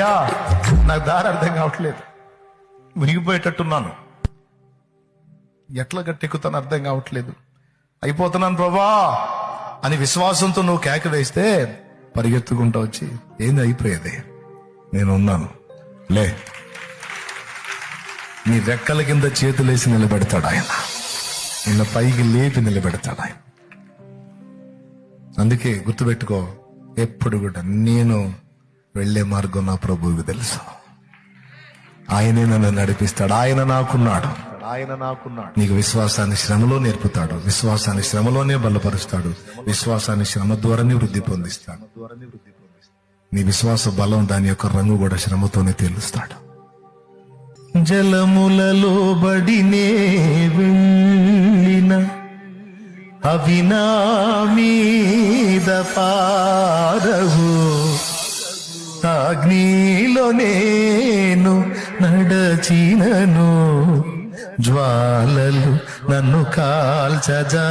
అయ్యా నాకు దారి అర్థం కావట్లేదు, మునిగిపోయేటట్టున్నాను, ఎట్లా గట్టెక్కుతాను అర్థం కావట్లేదు, అయిపోతున్నాను ప్రభా అని విశ్వాసంతో నువ్వు కేక వేస్తే పరిగెత్తుకుంటూ వచ్చి ఏంది అయిపోయేది, నేను ఉన్నాను, లే, నీ రెక్కల కింద చేతులేసి నిలబెడతాడు ఆయన, నిన్న పైకి లేపి నిలబెడతాడు ఆయన. అందుకే గుర్తుపెట్టుకో, ఎప్పుడు కూడా నేను వెళ్లే మార్గం నా ప్రభువుకి తెలుసు, ఆయనే నన్ను నడిపిస్తాడు, ఆయన నాకున్నాడు. నీకు విశ్వాసాన్ని శ్రమలో నేర్పుతాడు, విశ్వాసాన్ని శ్రమలోనే బలపరుస్తాడు, విశ్వాసాన్ని శ్రమ ద్వారానే వృద్ధి పొందిస్తాడు. నీ విశ్వాస బలం దాని యొక్క రంగు కూడా శ్రమతోనే తెలుస్తాడు. జలములలో బడినే వెళ్ళిన అవి నా మీద పారవు, అగ్నిలో నేను నడచినను జ్వాలలు నన్ను కాల్చజాలవు.